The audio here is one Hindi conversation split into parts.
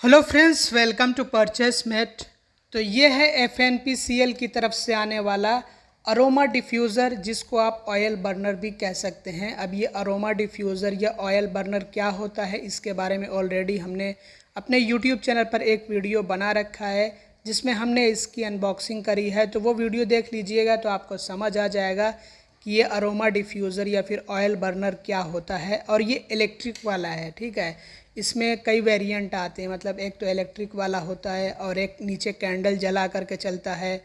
Hello friends, welcome to Purchase Mate. तो ये है FNPCL की तरफ से आने वाला अरोमा डिफ्यूज़र, जिसको आप ऑयल बर्नर भी कह सकते हैं। अब ये अरोमा डिफ्यूज़र या ऑयल बर्नर क्या होता है, इसके बारे में ऑलरेडी हमने अपने यूट्यूब चैनल पर एक वीडियो बना रखा है जिसमें हमने इसकी अनबॉक्सिंग करी है। तो वो वीडियो देख लीजिएगा तो आपको समझ आ जाएगा कि ये अरोमा डिफ्यूज़र या फिर ऑयल बर्नर क्या होता है। और ये इलेक्ट्रिक वाला है, ठीक है। इसमें कई वेरिएंट आते हैं, मतलब एक तो इलेक्ट्रिक वाला होता है और एक नीचे कैंडल जला करके चलता है,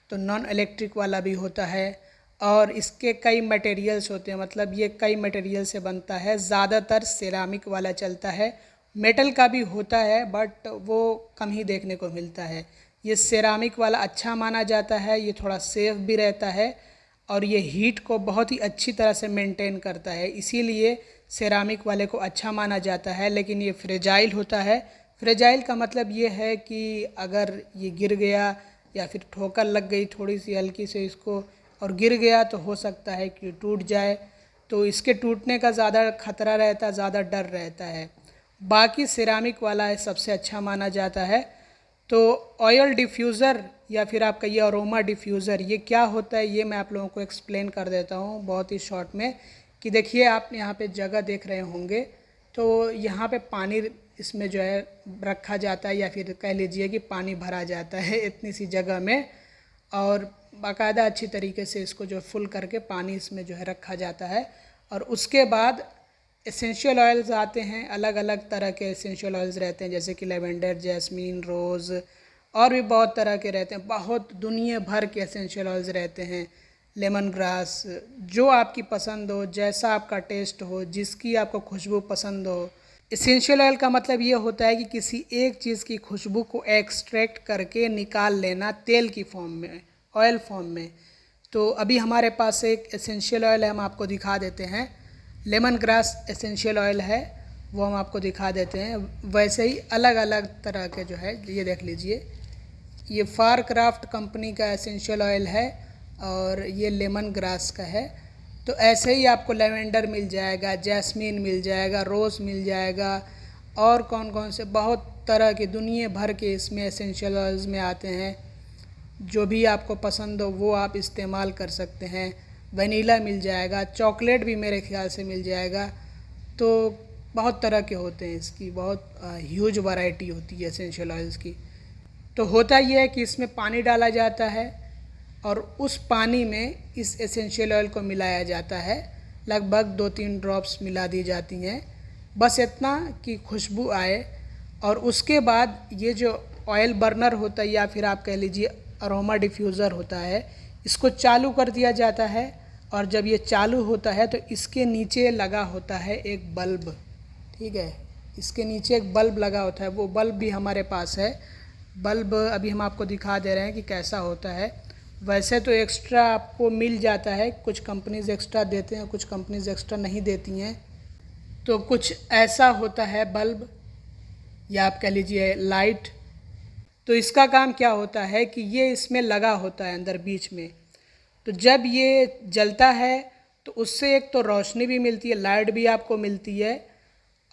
तो नॉन इलेक्ट्रिक वाला भी होता है। और इसके कई मटेरियल्स होते हैं, मतलब ये कई मटेरियल से बनता है। ज़्यादातर सिरामिक वाला चलता है, मेटल का भी होता है बट वो कम ही देखने को मिलता है। ये सिरामिक वाला अच्छा माना जाता है, ये थोड़ा सेफ भी रहता है और ये हीट को बहुत ही अच्छी तरह से मेंटेन करता है, इसीलिए सेरामिक वाले को अच्छा माना जाता है। लेकिन ये फ्रेजाइल होता है। फ्रेजाइल का मतलब ये है कि अगर ये गिर गया या फिर ठोकर लग गई थोड़ी सी हल्की से इसको और गिर गया तो हो सकता है कि टूट जाए, तो इसके टूटने का ज़्यादा खतरा रहता है, ज़्यादा डर रहता है। बाकी सिरामिक वाला है सबसे अच्छा माना जाता है। तो ऑयल डिफ्यूज़र या फिर आपका ये अरोमा डिफ्यूज़र ये क्या होता है, ये मैं आप लोगों को एक्सप्लेन कर देता हूँ बहुत ही शॉर्ट में। कि देखिए, आप यहाँ पे जगह देख रहे होंगे, तो यहाँ पे पानी इसमें जो है रखा जाता है या फिर कह लीजिए कि पानी भरा जाता है इतनी सी जगह में, और बाकायदा अच्छी तरीके से इसको जो फुल करके पानी इसमें जो है रखा जाता है। और उसके बाद एसेंशियल ऑयल्स आते हैं, अलग अलग तरह के एसेंशियल ऑयल्स रहते हैं, जैसे कि लेवेंडर, जैस्मीन, रोज़ और भी बहुत तरह के रहते हैं। बहुत दुनिया भर के एसेंशियल ऑयल्स रहते हैं, लेमन ग्रास, जो आपकी पसंद हो, जैसा आपका टेस्ट हो, जिसकी आपको खुशबू पसंद हो। एसेंशियल ऑयल का मतलब ये होता है कि किसी एक चीज़ की खुशबू को एक्सट्रैक्ट करके निकाल लेना तेल की फॉर्म में, ऑयल फॉर्म में। तो अभी हमारे पास एक एसेंशियल ऑयल है, हम आपको दिखा देते हैं। लेमन ग्रास एसेंशियल ऑयल है, वो हम आपको दिखा देते हैं। वैसे ही अलग अलग तरह के जो है, ये देख लीजिए, ये फार क्राफ्ट कंपनी का एसेंशियल ऑयल है और ये लेमन ग्रास का है। तो ऐसे ही आपको लेवेंडर मिल जाएगा, जैस्मीन मिल जाएगा, रोज़ मिल जाएगा, और कौन कौन से बहुत तरह के दुनिया भर के इसमें एसेंशियल ऑयल्स में आते हैं। जो भी आपको पसंद हो वो आप इस्तेमाल कर सकते हैं। वनीला मिल जाएगा, चॉकलेट भी मेरे ख्याल से मिल जाएगा। तो बहुत तरह के होते हैं, इसकी बहुत ह्यूज वैरायटी होती है एसेंशियल ऑयल्स की। तो होता यह है कि इसमें पानी डाला जाता है और उस पानी में इस एसेंशियल ऑयल को मिलाया जाता है। लगभग 2-3 ड्रॉप्स मिला दी जाती हैं, बस इतना कि खुशबू आए। और उसके बाद ये जो ऑयल बर्नर होता है या फिर आप कह लीजिए अरोमा डिफ्यूज़र होता है, इसको चालू कर दिया जाता है। और जब ये चालू होता है तो इसके नीचे लगा होता है एक बल्ब, ठीक है। इसके नीचे एक बल्ब लगा होता है, वो बल्ब भी हमारे पास है। बल्ब अभी हम आपको दिखा दे रहे हैं कि कैसा होता है। वैसे तो एक्स्ट्रा आपको मिल जाता है, कुछ कंपनीज़ एक्स्ट्रा देते हैं, कुछ कंपनीज़ एक्स्ट्रा नहीं देती हैं। तो कुछ ऐसा होता है बल्ब, या आप कह लीजिए लाइट। तो इसका काम क्या होता है कि ये इसमें लगा होता है अंदर बीच में। तो जब ये जलता है तो उससे एक तो रोशनी भी मिलती है, लाइट भी आपको मिलती है,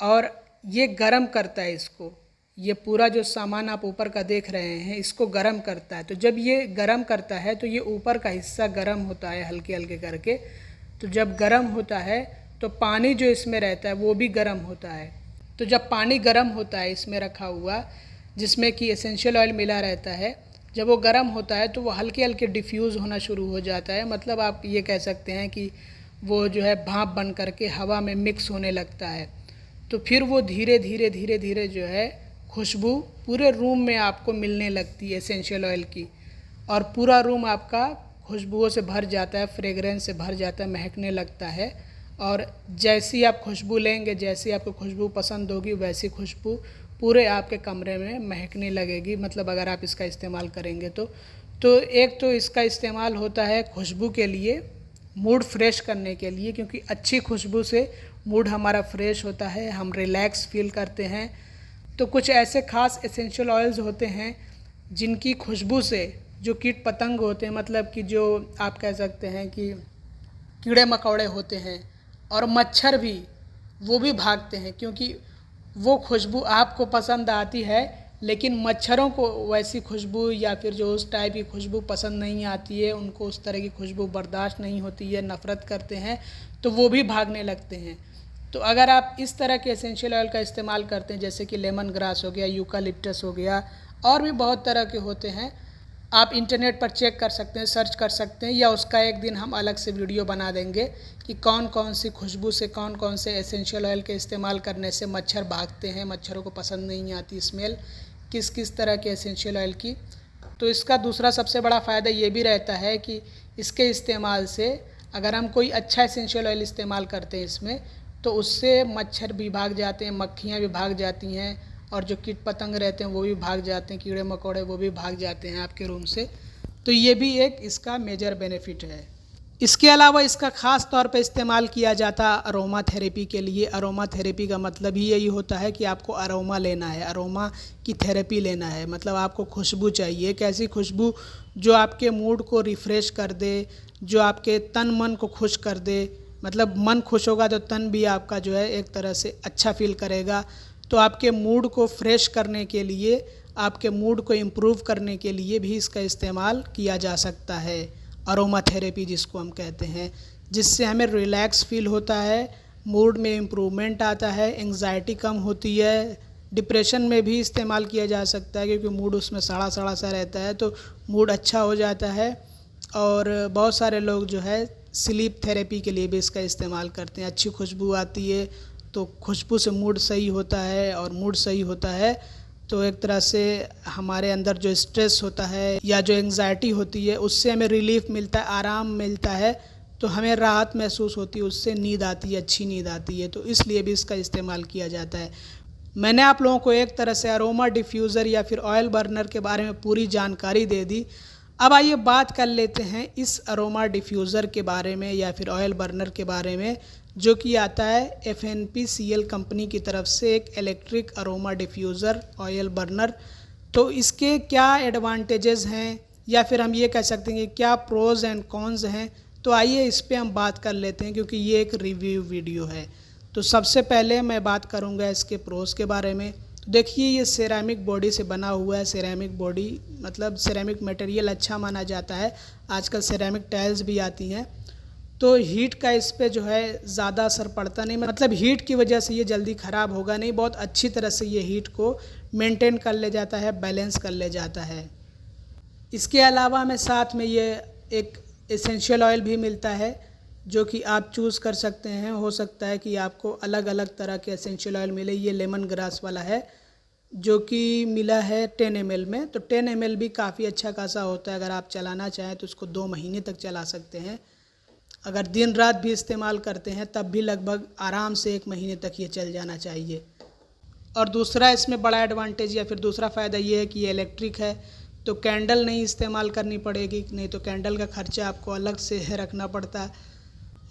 और ये गर्म करता है इसको। ये पूरा जो सामान आप ऊपर का देख रहे हैं, इसको गर्म करता है। तो जब ये गर्म करता है तो ये ऊपर का हिस्सा गर्म होता है हल्के हल्के करके। तो जब गर्म होता है तो पानी जो इसमें रहता है वो भी गर्म होता है। तो जब पानी गर्म होता है इसमें रखा हुआ, जिसमें कि एसेंशियल ऑयल मिला रहता है, जब वो गर्म होता है तो वो हल्के हल्के डिफ्यूज़ होना शुरू हो जाता है। मतलब आप ये कह सकते हैं कि वो जो है भाप बन करके हवा में मिक्स होने लगता है। तो फिर वो धीरे धीरे धीरे धीरे जो है खुशबू पूरे रूम में आपको मिलने लगती है एसेंशियल ऑयल की, और पूरा रूम आपका खुशबुओं से भर जाता है, फ्रेगरेंस से भर जाता है, महकने लगता है। और जैसी आप खुशबू लेंगे, जैसी आपको खुशबू पसंद होगी, वैसी खुशबू पूरे आपके कमरे में महकने लगेगी, मतलब अगर आप इसका इस्तेमाल करेंगे तो एक तो इसका इस्तेमाल होता है खुशबू के लिए, मूड फ्रेश करने के लिए, क्योंकि अच्छी खुशबू से मूड हमारा फ्रेश होता है, हम रिलैक्स फील करते हैं। तो कुछ ऐसे खास एसेंशियल ऑयल्स होते हैं जिनकी खुशबू से जो कीट पतंग होते हैं, मतलब कि जो आप कह सकते हैं कि कीड़े मकोड़े होते हैं और मच्छर भी, वो भी भागते हैं, क्योंकि वो खुशबू आपको पसंद आती है, लेकिन मच्छरों को वैसी खुशबू या फिर जो उस टाइप की खुशबू पसंद नहीं आती है, उनको उस तरह की खुशबू बर्दाश्त नहीं होती है, नफ़रत करते हैं, तो वो भी भागने लगते हैं। तो अगर आप इस तरह के एसेंशियल ऑयल का इस्तेमाल करते हैं, जैसे कि लेमन ग्रास हो गया, यूकालिप्टस हो गया, और भी बहुत तरह के होते हैं, आप इंटरनेट पर चेक कर सकते हैं, सर्च कर सकते हैं, या उसका एक दिन हम अलग से वीडियो बना देंगे कि कौन कौन सी खुशबू से, कौन कौन से एसेंशियल ऑयल के इस्तेमाल करने से मच्छर भागते हैं, मच्छरों को पसंद नहीं आती स्मेल किस किस तरह के एसेंशियल ऑयल की। तो इसका दूसरा सबसे बड़ा फ़ायदा ये भी रहता है कि इसके इस्तेमाल से अगर हम कोई अच्छा एसेंशियल ऑयल इस्तेमाल करते हैं इसमें, तो उससे मच्छर भी भाग जाते हैं, मक्खियाँ भी भाग जाती हैं, और जो कीट पतंग रहते हैं वो भी भाग जाते हैं, कीड़े मकोड़े वो भी भाग जाते हैं आपके रूम से। तो ये भी एक इसका मेजर बेनिफिट है। इसके अलावा इसका ख़ास तौर पे इस्तेमाल किया जाता है अरोमा थेरेपी के लिए। अरोमा थेरेपी का मतलब ही यही होता है कि आपको अरोमा लेना है, अरोमा की थेरेपी लेना है, मतलब आपको खुशबू चाहिए, एक ऐसी खुशबू जो आपके मूड को रिफ़्रेश कर दे, जो आपके तन मन को खुश कर दे। मतलब मन खुश होगा तो तन भी आपका जो है एक तरह से अच्छा फील करेगा। तो आपके मूड को फ्रेश करने के लिए, आपके मूड को इम्प्रूव करने के लिए भी इसका इस्तेमाल किया जा सकता है, अरोमा थेरेपी जिसको हम कहते हैं, जिससे हमें रिलैक्स फील होता है, मूड में इम्प्रूवमेंट आता है, एंग्जाइटी कम होती है। डिप्रेशन में भी इस्तेमाल किया जा सकता है, क्योंकि मूड उसमें सड़ा सड़ा सा रहता है, तो मूड अच्छा हो जाता है। और बहुत सारे लोग जो है स्लीप थेरेपी के लिए भी इसका इस्तेमाल करते हैं। अच्छी खुशबू आती है तो खुशबू से मूड सही होता है, और मूड सही होता है तो एक तरह से हमारे अंदर जो स्ट्रेस होता है या जो एंग्जाइटी होती है उससे हमें रिलीफ मिलता है, आराम मिलता है, तो हमें राहत महसूस होती है, उससे नींद आती है, अच्छी नींद आती है। तो इसलिए भी इसका इस्तेमाल किया जाता है। मैंने आप लोगों को एक तरह से अरोमा डिफ्यूज़र या फिर ऑयल बर्नर के बारे में पूरी जानकारी दे दी। अब आइए बात कर लेते हैं इस अरोमा डिफ्यूज़र के बारे में या फिर ऑयल बर्नर के बारे में, जो कि आता है FNPCL कंपनी की तरफ से, एक electric aroma diffuser oil burner. तो इसके क्या एडवांटेजेस हैं, या फिर हम ये कह सकते हैं कि क्या प्रोज एंड कॉन्स हैं। तो आइए इस पे हम बात कर लेते हैं, क्योंकि ये एक रिव्यू वीडियो है। तो सबसे पहले मैं बात करूंगा इसके प्रोज के बारे में। तो देखिए, ये सिरेमिक बॉडी से बना हुआ है। सिरेमिक बॉडी मतलब सिरेमिक मटेरियल अच्छा माना जाता है। आजकल सिरेमिक टाइल्स भी आती हैं, तो हीट का इस पे जो है ज़्यादा असर पड़ता नहीं, मतलब हीट की वजह से ये जल्दी ख़राब होगा नहीं, बहुत अच्छी तरह से ये हीट को मेंटेन कर ले जाता है, बैलेंस कर ले जाता है। इसके अलावा हमें साथ में ये एक एसेंशियल ऑयल भी मिलता है, जो कि आप चूज़ कर सकते हैं। हो सकता है कि आपको अलग अलग तरह के एसेंशियल ऑयल मिले। ये लेमन ग्रास वाला है, जो कि मिला है 10 ml में। तो 10 ml भी काफ़ी अच्छा खासा होता है। अगर आप चलाना चाहें तो उसको 2 महीने तक चला सकते हैं। अगर दिन रात भी इस्तेमाल करते हैं तब भी लगभग आराम से 1 महीने तक ये चल जाना चाहिए। और दूसरा इसमें बड़ा एडवांटेज या फिर दूसरा फ़ायदा ये है कि ये इलेक्ट्रिक है, तो कैंडल नहीं इस्तेमाल करनी पड़ेगी, नहीं तो कैंडल का खर्चा आपको अलग से रखना पड़ता है।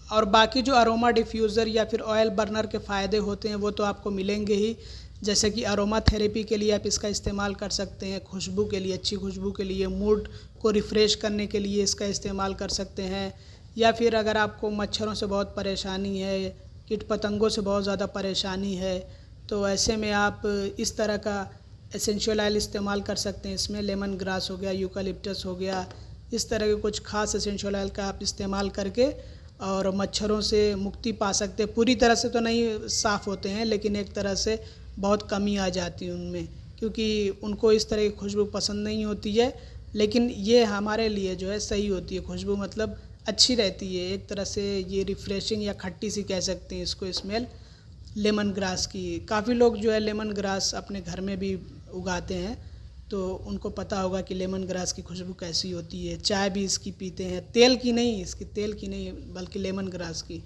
और बाकी जो अरोमा डिफ्यूज़र या फिर ऑयल बर्नर के फ़ायदे होते हैं वो तो आपको मिलेंगे ही, जैसे कि अरोमा थेरेपी के लिए आप इसका इस्तेमाल कर सकते हैं, खुशबू के लिए, अच्छी खुशबू के लिए, मूड को रिफ़्रेश करने के लिए इसका इस्तेमाल कर सकते हैं। या फिर अगर आपको मच्छरों से बहुत परेशानी है, कीट पतंगों से बहुत ज़्यादा परेशानी है, तो ऐसे में आप इस तरह का एसेंशियल ऑयल इस्तेमाल कर सकते हैं। इसमें लेमन ग्रास हो गया, यूकालिप्टस हो गया, इस तरह के कुछ खास एसेंशियल ऑयल का आप इस्तेमाल करके और मच्छरों से मुक्ति पा सकते हैं। पूरी तरह से तो नहीं साफ़ होते हैं, लेकिन एक तरह से बहुत कमी आ जाती है उनमें, क्योंकि उनको इस तरह की खुशबू पसंद नहीं होती है। लेकिन ये हमारे लिए जो है सही होती है, खुशबू मतलब अच्छी रहती है एक तरह से। ये रिफ़्रेशिंग या खट्टी सी कह सकते हैं इसको, स्मेल लेमन ग्रास की। काफ़ी लोग जो है लेमन ग्रास अपने घर में भी उगाते हैं, तो उनको पता होगा कि लेमन ग्रास की खुशबू कैसी होती है। चाय भी इसकी पीते हैं, तेल की नहीं, इसकी तेल की नहीं बल्कि लेमन ग्रास की।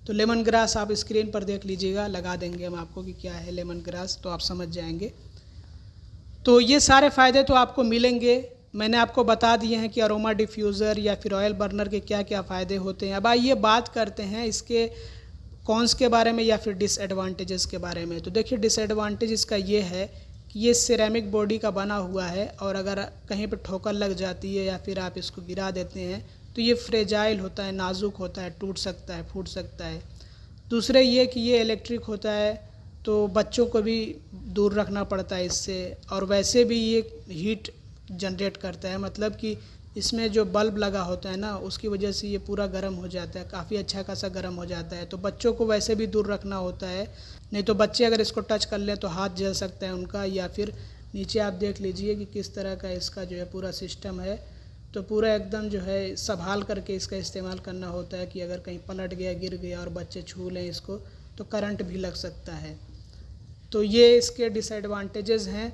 तो लेमन ग्रास आप स्क्रीन पर देख लीजिएगा, लगा देंगे हम आपको कि क्या है लेमन ग्रास, तो आप समझ जाएंगे। तो ये सारे फ़ायदे तो आपको मिलेंगे। मैंने आपको बता दिए हैं कि अरोमा डिफ्यूज़र या फिर ऑयल बर्नर के क्या क्या फ़ायदे होते हैं। अब आइए बात करते हैं इसके कॉन्स के बारे में या फिर डिसएडवांटेजेस के बारे में। तो देखिए, डिसएडवांटेज इसका ये है कि ये सिरेमिक बॉडी का बना हुआ है, और अगर कहीं पर ठोकर लग जाती है या फिर आप इसको गिरा देते हैं तो ये फ्रेजाइल होता है, नाजुक होता है, टूट सकता है, फूट सकता है। दूसरे ये कि ये इलेक्ट्रिक होता है, तो बच्चों को भी दूर रखना पड़ता है इससे। और वैसे भी ये हीट जनरेट करता है, मतलब कि इसमें जो बल्ब लगा होता है ना, उसकी वजह से ये पूरा गर्म हो जाता है, काफ़ी अच्छा खासा गर्म हो जाता है। तो बच्चों को वैसे भी दूर रखना होता है, नहीं तो बच्चे अगर इसको टच कर लें तो हाथ जल सकता है उनका। या फिर नीचे आप देख लीजिए कि किस तरह का इसका जो है पूरा सिस्टम है। तो पूरा एकदम जो है संभाल करके इसका इस्तेमाल करना होता है कि अगर कहीं पलट गया, गिर गया और बच्चे छू लें इसको तो करंट भी लग सकता है। तो ये इसके डिसएडवांटेजेस हैं।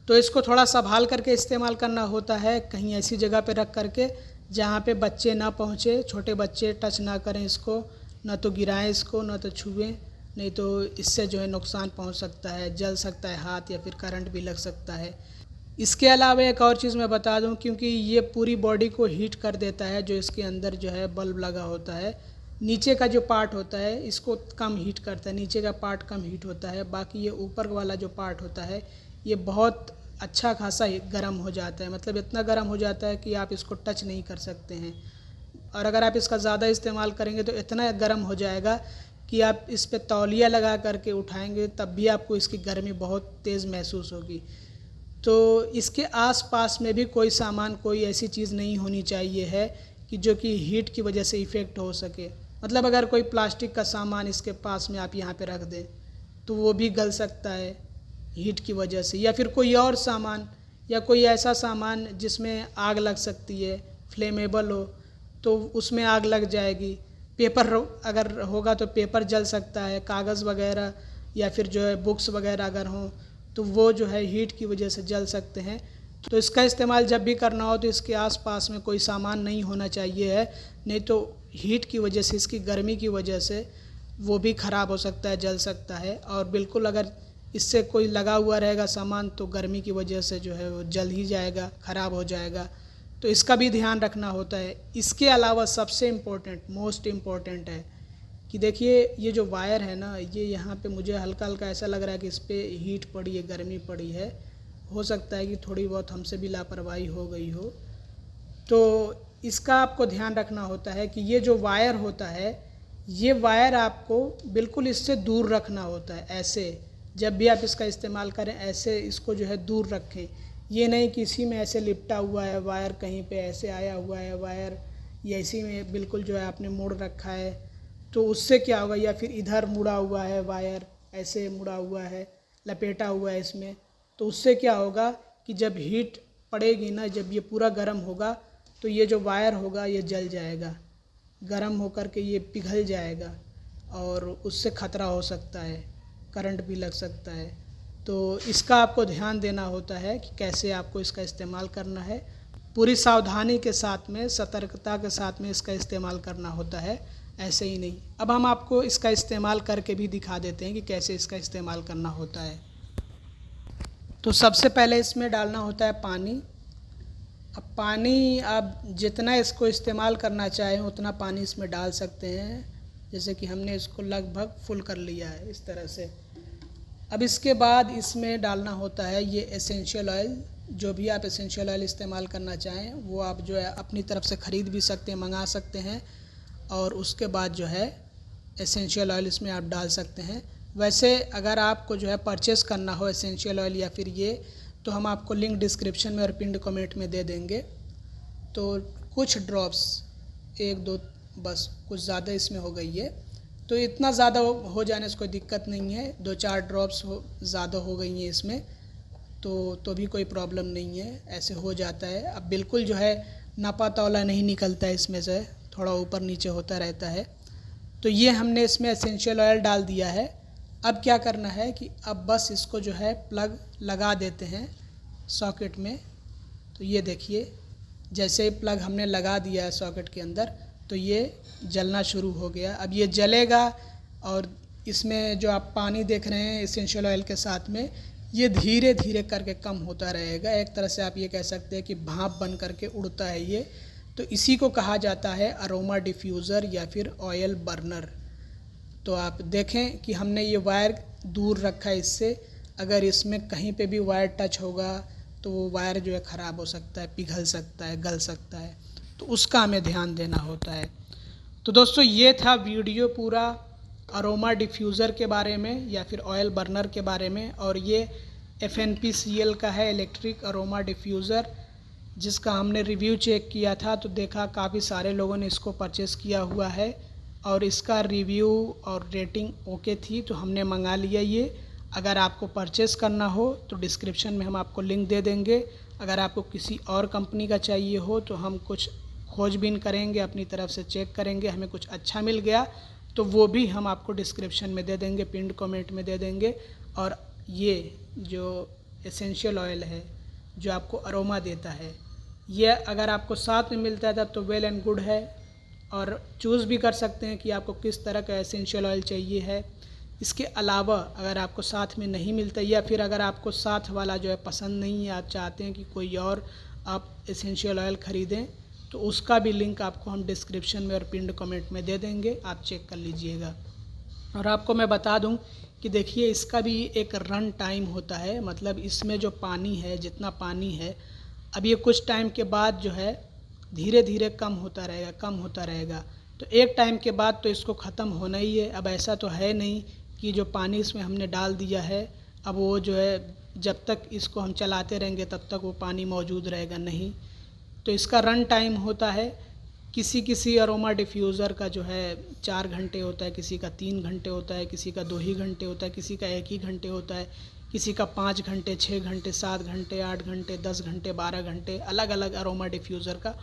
तो इसको थोड़ा संभाल करके इस्तेमाल करना होता है, कहीं ऐसी जगह पे रख करके जहाँ पे बच्चे ना पहुँचे, छोटे बच्चे टच ना करें इसको, ना तो गिराएं इसको, ना तो छुएं, नहीं तो इससे जो है नुकसान पहुँच सकता है, जल सकता है हाथ या फिर करंट भी लग सकता है। इसके अलावा एक और चीज़ मैं बता दूं, क्योंकि ये पूरी बॉडी को हीट कर देता है, जो इसके अंदर जो है बल्ब लगा होता है, नीचे का जो पार्ट होता है इसको कम हीट करता है, नीचे का पार्ट कम हीट होता है। बाकी ये ऊपर वाला जो पार्ट होता है ये बहुत अच्छा खासा गर्म हो जाता है, मतलब इतना गर्म हो जाता है कि आप इसको टच नहीं कर सकते हैं। और अगर आप इसका ज़्यादा इस्तेमाल करेंगे तो इतना गर्म हो जाएगा कि आप इस पर तौलिया लगा करके उठाएंगे तब भी आपको इसकी गर्मी बहुत तेज़ महसूस होगी। तो इसके आसपास में भी कोई सामान, कोई ऐसी चीज़ नहीं होनी चाहिए है कि जो कि हीट की वजह से इफ़ेक्ट हो सके। मतलब अगर कोई प्लास्टिक का सामान इसके पास में आप यहाँ पे रख दें तो वो भी गल सकता है हीट की वजह से, या फिर कोई और सामान या कोई ऐसा सामान जिसमें आग लग सकती है, फ्लेमेबल हो, तो उसमें आग लग जाएगी। पेपर अगर होगा तो पेपर जल सकता है, कागज़ वगैरह या फिर जो है बुक्स वगैरह अगर हों तो वो जो है हीट की वजह से जल सकते हैं। तो इसका इस्तेमाल जब भी करना हो तो इसके आसपास में कोई सामान नहीं होना चाहिए है, नहीं तो हीट की वजह से, इसकी गर्मी की वजह से वो भी ख़राब हो सकता है, जल सकता है। और बिल्कुल अगर इससे कोई लगा हुआ रहेगा सामान तो गर्मी की वजह से जो है वो जल ही जाएगा, ख़राब हो जाएगा। तो इसका भी ध्यान रखना होता है। इसके अलावा सबसे इम्पोर्टेंट, मोस्ट इम्पोर्टेंट है कि देखिए ये जो वायर है ना, ये यहाँ पे मुझे हल्का हल्का ऐसा लग रहा है कि इस पर हीट पड़ी है, गर्मी पड़ी है। हो सकता है कि थोड़ी बहुत हमसे भी लापरवाही हो गई हो। तो इसका आपको ध्यान रखना होता है कि ये जो वायर होता है, ये वायर आपको बिल्कुल इससे दूर रखना होता है। ऐसे जब भी आप इसका इस्तेमाल करें ऐसे इसको जो है दूर रखें। ये नहीं कि इसी में ऐसे लिपटा हुआ है वायर, कहीं पे ऐसे आया हुआ है वायर, या इसी में बिल्कुल जो है आपने मोड़ रखा है तो उससे क्या होगा, या फिर इधर मुड़ा हुआ है वायर, ऐसे मुड़ा हुआ है, लपेटा हुआ है इसमें, तो उससे क्या होगा कि जब हीट पड़ेगी ना, जब ये पूरा गर्म होगा तो ये जो वायर होगा ये जल जाएगा, गर्म होकर के ये पिघल जाएगा और उससे ख़तरा हो सकता है, करंट भी लग सकता है। तो इसका आपको ध्यान देना होता है कि कैसे आपको इसका इस्तेमाल करना है। पूरी सावधानी के साथ में, सतर्कता के साथ में इसका इस्तेमाल करना होता है, ऐसे ही नहीं। अब हम आपको इसका इस्तेमाल करके भी दिखा देते हैं कि कैसे इसका इस्तेमाल करना होता है। तो सबसे पहले इसमें डालना होता है पानी। अब पानी आप जितना इसको इस्तेमाल करना चाहें उतना पानी इसमें डाल सकते हैं, जैसे कि हमने इसको लगभग फुल कर लिया है इस तरह से। अब इसके बाद इसमें डालना होता है ये एसेंशियल ऑयल। जो भी आप एसेंशियल ऑयल इस्तेमाल करना चाहें वो आप जो है अपनी तरफ से ख़रीद भी सकते हैं, मंगा सकते हैं, और उसके बाद जो है एसेंशियल ऑयल इसमें आप डाल सकते हैं। वैसे अगर आपको जो है परचेस करना हो एसेंशियल ऑयल या फिर ये, तो हम आपको लिंक डिस्क्रिप्शन में और पिंड कमेंट में दे देंगे। तो कुछ ड्रॉप्स, 1-2 बस, कुछ ज़्यादा इसमें हो गई है, तो इतना ज़्यादा हो जाने से कोई दिक्कत नहीं है। 2-4 ड्रॉप्स ज़्यादा हो गई हैं इसमें तो भी कोई प्रॉब्लम नहीं है, ऐसे हो जाता है। अब बिल्कुल जो है नापा तौला नहीं निकलता है इसमें से, थोड़ा ऊपर नीचे होता रहता है। तो ये हमने इसमें एसेंशियल ऑयल डाल दिया है। अब क्या करना है कि अब बस इसको जो है प्लग लगा देते हैं सॉकेट में। तो ये देखिए, जैसे ही प्लग हमने लगा दिया है सॉकेट के अंदर तो ये जलना शुरू हो गया। अब ये जलेगा और इसमें जो आप पानी देख रहे हैं एसेंशियल ऑयल के साथ में, ये धीरे धीरे करके कम होता रहेगा। एक तरह से आप ये कह सकते हैं कि भाप बन करके उड़ता है ये। तो इसी को कहा जाता है अरोमा डिफ्यूज़र या फिर ऑयल बर्नर। तो आप देखें कि हमने ये वायर दूर रखा है इससे, अगर इसमें कहीं पे भी वायर टच होगा तो वो वायर जो है ख़राब हो सकता है, पिघल सकता है, गल सकता है, तो उसका हमें ध्यान देना होता है। तो दोस्तों ये था वीडियो पूरा। अरोमा डिफ्यूज़र के बारे में या फिर ऑयल बर्नर के बारे में। और ये FNPCL का है, इलेक्ट्रिक अरोमा डिफ्यूज़र, जिसका हमने रिव्यू चेक किया था तो देखा काफ़ी सारे लोगों ने इसको परचेज़ किया हुआ है और इसका रिव्यू और रेटिंग ओके थी, तो हमने मंगा लिया ये। अगर आपको परचेज़ करना हो तो डिस्क्रिप्शन में हम आपको लिंक दे देंगे। अगर आपको किसी और कंपनी का चाहिए हो तो हम कुछ खोजबीन करेंगे, अपनी तरफ से चेक करेंगे, हमें कुछ अच्छा मिल गया तो वो भी हम आपको डिस्क्रिप्शन में दे देंगे, पिन्ड कमेंट में दे देंगे। और ये जो एसेंशियल ऑयल है जो आपको अरोमा देता है, ये अगर आपको साथ में मिलता है तब तो वेल एंड गुड है, और चूज़ भी कर सकते हैं कि आपको किस तरह का एसेंशियल ऑयल चाहिए है। इसके अलावा अगर आपको साथ में नहीं मिलता या फिर अगर आपको साथ वाला जो है पसंद नहीं है, आप चाहते हैं कि कोई और आप एसेंशियल ऑयल ख़रीदें, तो उसका भी लिंक आपको हम डिस्क्रिप्शन में और पिन्ड कमेंट में दे देंगे, आप चेक कर लीजिएगा। और आपको मैं बता दूं कि देखिए इसका भी एक रन टाइम होता है, मतलब इसमें जो पानी है, जितना पानी है, अब ये कुछ टाइम के बाद जो है धीरे धीरे कम होता रहेगा। तो एक टाइम के बाद तो इसको ख़त्म होना ही है। अब ऐसा तो है नहीं कि जो पानी इसमें हमने डाल दिया है अब वो जो है जब तक इसको हम चलाते रहेंगे तब तक वो पानी मौजूद रहेगा, नहीं। तो इसका रन टाइम होता है, किसी अरोमा डिफ्यूज़र का जो है 4 घंटे होता है, किसी का 3 घंटे होता है, किसी का 2 ही घंटे होता है, किसी का 1 ही घंटे होता है, किसी का 5 घंटे, 6 घंटे, 7 घंटे, 8 घंटे, 10 घंटे, 12 घंटे, अलग अलग अरोमा डिफ्यूज़र का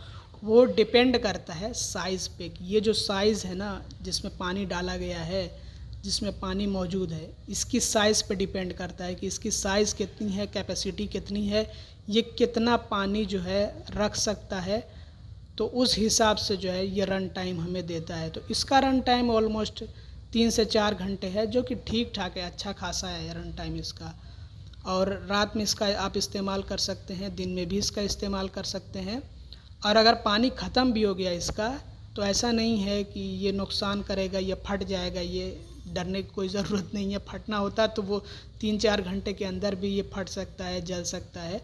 वो डिपेंड करता है साइज़ पे। ये जो साइज़ है ना जिसमें पानी डाला गया है, जिसमें पानी मौजूद है, इसकी साइज़ पे डिपेंड करता है कि इसकी साइज़ कितनी है, कैपेसिटी कितनी है, ये कितना पानी जो है रख सकता है। तो उस हिसाब से जो है ये रन टाइम हमें देता है। तो इसका रन टाइम ऑलमोस्ट 3 से 4 घंटे है, जो कि ठीक ठाक है, अच्छा खासा है रन टाइम इसका। और रात में इसका आप इस्तेमाल कर सकते हैं, दिन में भी इसका इस्तेमाल कर सकते हैं। और अगर पानी ख़त्म भी हो गया इसका तो ऐसा नहीं है कि ये नुकसान करेगा, ये फट जाएगा, ये डरने की कोई ज़रूरत नहीं है। फटना होता तो वो 3-4 घंटे के अंदर भी ये फट सकता है, जल सकता है।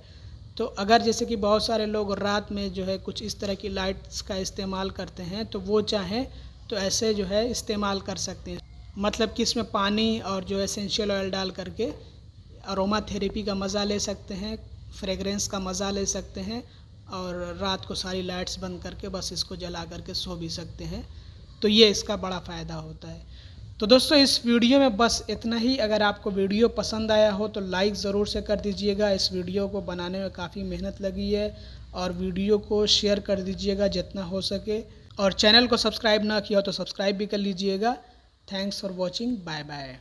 तो अगर जैसे कि बहुत सारे लोग रात में जो है कुछ इस तरह की लाइट्स का इस्तेमाल करते हैं तो वो चाहें तो ऐसे जो है इस्तेमाल कर सकते हैं, मतलब कि इसमें पानी और जो एसेंशियल ऑयल डाल करके अरोमा थेरेपी का मज़ा ले सकते हैं, फ्रेगरेंस का मज़ा ले सकते हैं, और रात को सारी लाइट्स बंद करके बस इसको जला करके सो भी सकते हैं। तो ये इसका बड़ा फ़ायदा होता है। तो दोस्तों इस वीडियो में बस इतना ही। अगर आपको वीडियो पसंद आया हो तो लाइक ज़रूर से कर दीजिएगा। इस वीडियो को बनाने में काफ़ी मेहनत लगी है, और वीडियो को शेयर कर दीजिएगा जितना हो सके, और चैनल को सब्सक्राइब ना किया हो तो सब्सक्राइब भी कर लीजिएगा। Thanks for watching, bye bye.